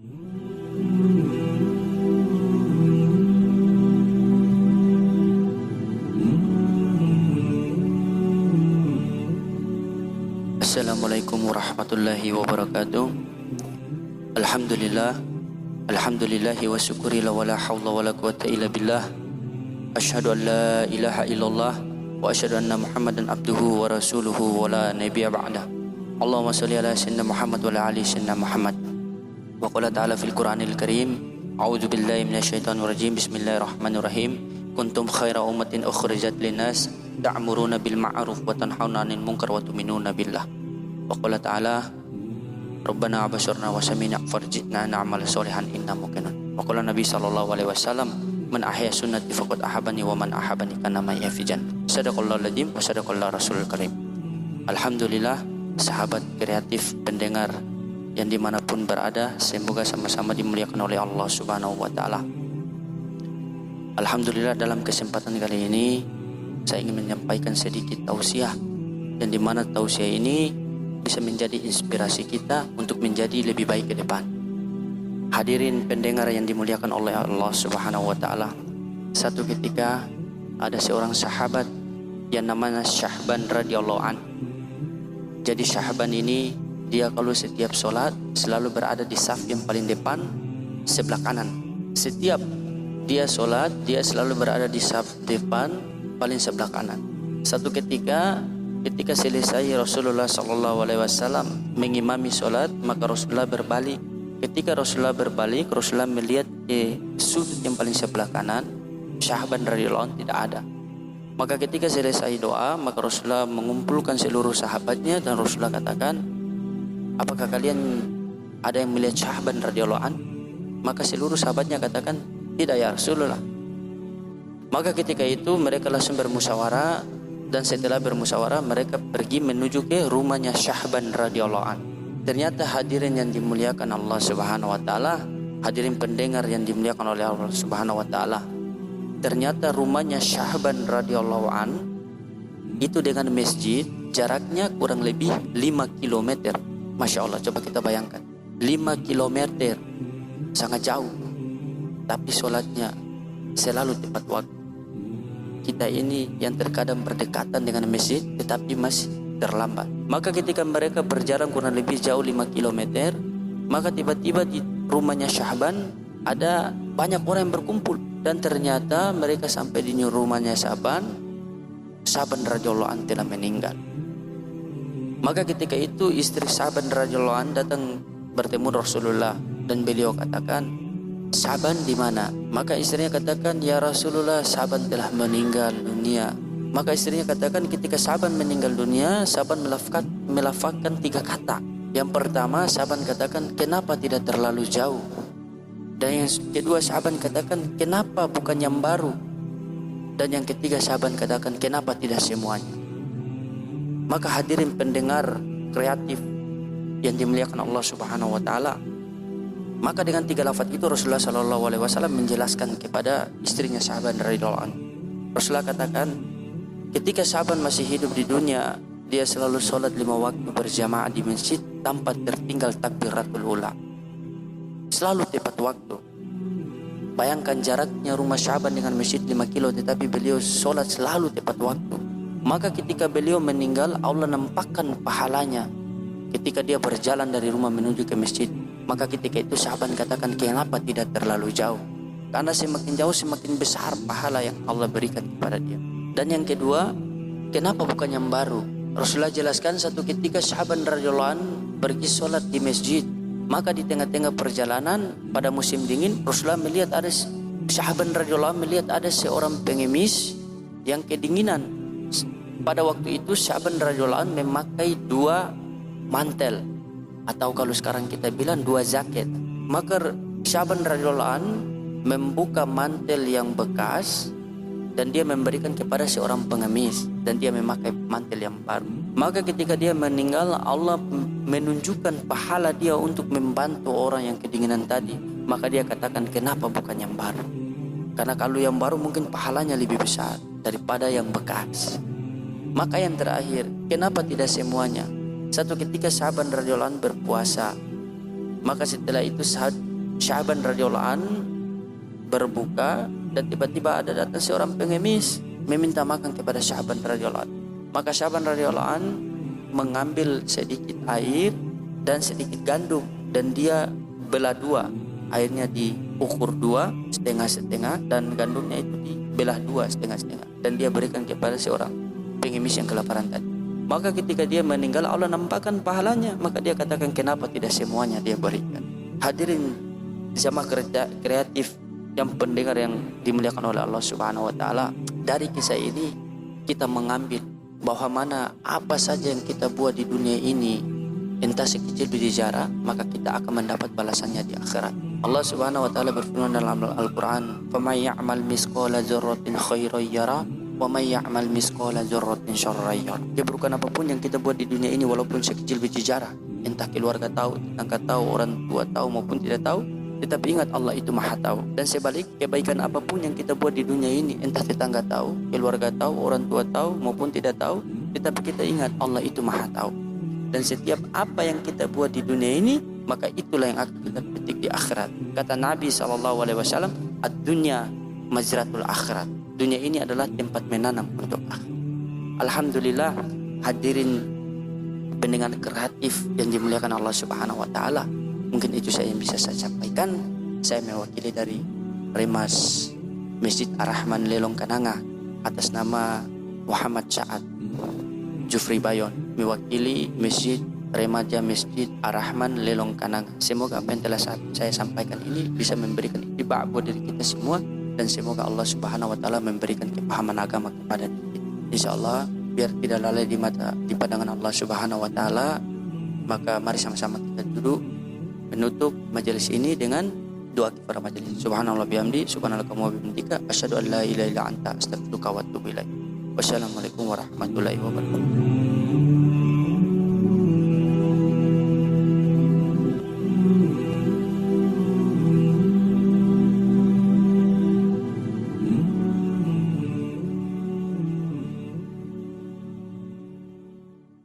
Assalamualaikum warahmatullahi wabarakatuh. Alhamdulillah, alhamdulillahi wa syukurillah wa la hawla wa la quwata illa billah. Asyhadu an la ilaha illallah wa asyhadu anna Muhammadan abduhu wa rasuluhu wa la nabiyya ba'dah. Allahumma shalli ala sayyidina Muhammad wa ala ali sayyidina Muhammad. Wa qala ta'ala fil Qur'anil Karim, a'udzu billahi minasyaitonir rajim. Bismillahirrahmanirrahim. Kuntum khaira ummatin ukhrijat linnas ta'muruna bil ma'ruf wa tanhauna 'anil munkar wa tu'minuna billah. Wa qala ta'ala Rabbana abasharna wa samina farjitna na'mal sholihan inna muqinun. Wa qala Nabi sallallahu alaihi wasallam man ahya sunnati faqad ahabani wa man ahabani kana ma yafijan. Sadaqallahu aladzim wa sadaqallahu rasulul karim. Alhamdulillah, sahabat kreatif pendengar yang dimanapun berada, semoga sama-sama dimuliakan oleh Allah Subhanahu wa taala. Alhamdulillah, dalam kesempatan kali ini saya ingin menyampaikan sedikit tausiah, yang dimana tausiah ini bisa menjadi inspirasi kita untuk menjadi lebih baik ke depan. Hadirin pendengar yang dimuliakan oleh Allah Subhanahu wa taala. Satu ketika ada seorang sahabat yang namanya Syahban radhiyallahu an. Jadi Syahban ini dia kalau setiap sholat selalu berada di saf yang paling depan sebelah kanan. Setiap dia sholat dia selalu berada di saf depan paling sebelah kanan. Satu ketika selesai Rasulullah sallallahu alaihi wasallam mengimami sholat, maka Rasulullah berbalik. Ketika Rasulullah berbalik, Rasulullah melihat ke sudut yang paling sebelah kanan, Syahban radhiyallahu anhu tidak ada. Maka ketika selesai doa, maka Rasulullah mengumpulkan seluruh sahabatnya dan Rasulullah katakan, apakah kalian ada yang melihat Syahban radhiyallahu anhu? Maka seluruh sahabatnya katakan, tidak ya Rasulullah. Maka ketika itu mereka langsung bermusyawarah, dan setelah bermusyawarah mereka pergi menuju ke rumahnya Syahban radhiyallahu anhu. Ternyata hadirin yang dimuliakan Allah Subhanahu wa taala, hadirin pendengar yang dimuliakan oleh Allah Subhanahu wa taala, ternyata rumahnya Syahban radhiyallahu anhu itu dengan masjid jaraknya kurang lebih 5 km. Masya Allah, coba kita bayangkan 5 km, sangat jauh, tapi sholatnya selalu tepat waktu. Kita ini yang terkadang berdekatan dengan masjid tetapi masih terlambat. Maka ketika mereka berjalan kurang lebih jauh 5 km, maka tiba-tiba di rumahnya Syahban ada banyak orang yang berkumpul, dan ternyata mereka sampai di rumahnya Syahban radhiyallahu anhu telah meninggal. Maka ketika itu istri Syahban radhiyallahu anhu datang bertemu Rasulullah dan beliau katakan, Syahban di mana? Maka istrinya katakan, ya Rasulullah, Syahban telah meninggal dunia. Maka istrinya katakan, ketika Syahban meninggal dunia, Syahban melafazkan 3 kata. Yang pertama, Syahban katakan, kenapa tidak terlalu jauh? Dan yang kedua, Syahban katakan, kenapa bukan yang baru? Dan yang ketiga, Syahban katakan, kenapa tidak semuanya? Maka hadirin pendengar kreatif yang dimuliakan Allah Subhanahu wa taala, maka dengan 3 lafaz itu Rasulullah sallallahu alaihi wasallam menjelaskan kepada istrinya Syahban radhiyallahu anhu. Rasulullah katakan, ketika Syahban masih hidup di dunia, dia selalu sholat 5 waktu berjamaah di masjid tanpa tertinggal takbiratul ula. Selalu tepat waktu. Bayangkan jaraknya rumah Syahban dengan masjid 5 kilo, tetapi beliau sholat selalu tepat waktu. Maka ketika beliau meninggal, Allah nampakkan pahalanya ketika dia berjalan dari rumah menuju ke masjid. Maka ketika itu Syahban katakan, kenapa tidak terlalu jauh? Karena semakin jauh semakin besar pahala yang Allah berikan kepada dia. Dan yang kedua, kenapa bukan yang baru? Rasulullah jelaskan, satu ketika Syahban radhiyallahu anhu pergi sholat di masjid. Maka di tengah-tengah perjalanan pada musim dingin, Rasulullah melihat ada Syahban radhiyallahu anhu melihat ada seorang pengemis yang kedinginan. Pada waktu itu Syahban radhiyallahu anhu memakai 2 mantel, atau kalau sekarang kita bilang 2 jaket. Maka Syahban radhiyallahu anhu membuka mantel yang bekas dan dia memberikan kepada seorang pengemis, dan dia memakai mantel yang baru. Maka ketika dia meninggal, Allah menunjukkan pahala dia untuk membantu orang yang kedinginan tadi. Maka dia katakan, kenapa bukan yang baru? Karena kalau yang baru mungkin pahalanya lebih besar daripada yang bekas. Maka yang terakhir, kenapa tidak semuanya? Satu ketika Syahban radhiyallahu anhu berpuasa, Maka setelah itu saat Sya'ban radhiyallahu an berbuka dan tiba-tiba ada datang seorang pengemis meminta makan kepada Sya'ban radhiyallahu an. Maka Sya'ban radhiyallahu an mengambil sedikit air dan sedikit gandum dan dia belah dua. Airnya diukur dua, setengah-setengah, dan gandumnya itu dibelah dua, setengah-setengah. Dan dia berikan kepada seorang pengemis yang kelaparan tadi. Maka ketika dia meninggal, Allah nampakkan pahalanya. Maka dia katakan, kenapa tidak semuanya dia berikan? Hadirin jamaah kreatif yang pendengar yang dimuliakan oleh Allah Subhanahu wa taala, dari kisah ini kita mengambil bahwa mana apa saja yang kita buat di dunia ini, entah sekecil biji zarah, maka kita akan mendapat balasannya di akhirat. Allah Subhanahu wa taala berfirman dalam Al-Qur'an, "Faman ya'mal misqala dzarratin khairan yara wa may ya'mal misqala dzarratin syarran yara." Keburukan apapun yang kita buat di dunia ini, walaupun sekecil biji zarah, entah keluarga tahu, tetangga tahu, orang tua tahu maupun tidak tahu, tetapi ingat Allah itu Maha tahu. Dan sebalik, kebaikan apapun yang kita buat di dunia ini, entah tetangga tahu, keluarga tahu, orang tua tahu maupun tidak tahu, tetapi kita ingat Allah itu Maha tahu. Dan setiap apa yang kita buat di dunia ini, maka itulah yang akan kita petik di akhirat. Kata Nabi SAW, ad-dunya mazratul akhirat. Dunia ini adalah tempat menanam untuk akhirat. Alhamdulillah, hadirin pendengar kreatif yang dimuliakan Allah Subhanahu wa taala. Mungkin itu saya yang bisa saya sampaikan. Saya mewakili dari Remas Masjid Ar-Rahman Lelong Kananga atas nama Muhammad Sa'ad Jufri Bayon, mewakili Masjid Remaja Masjid Ar-Rahman Lelong Kananga. Semoga apa yang telah saya sampaikan ini bisa memberikan ittiba' buat diri kita semua, dan semoga Allah Subhanahu wa taala memberikan kepahaman agama kepada kita. Insyaallah, biar tidak lalai di pandangan Allah Subhanahu wa taala, maka mari sama-sama kita duduk menutup majelis ini dengan doa kepada majelis. Subhanallah bihamdi, subhanallah wa bihamdika, asyhadu an la ilaha illa anta, astaghfiruka wa atubu ilaik. Wassalamualaikum warahmatullahi wabarakatuh.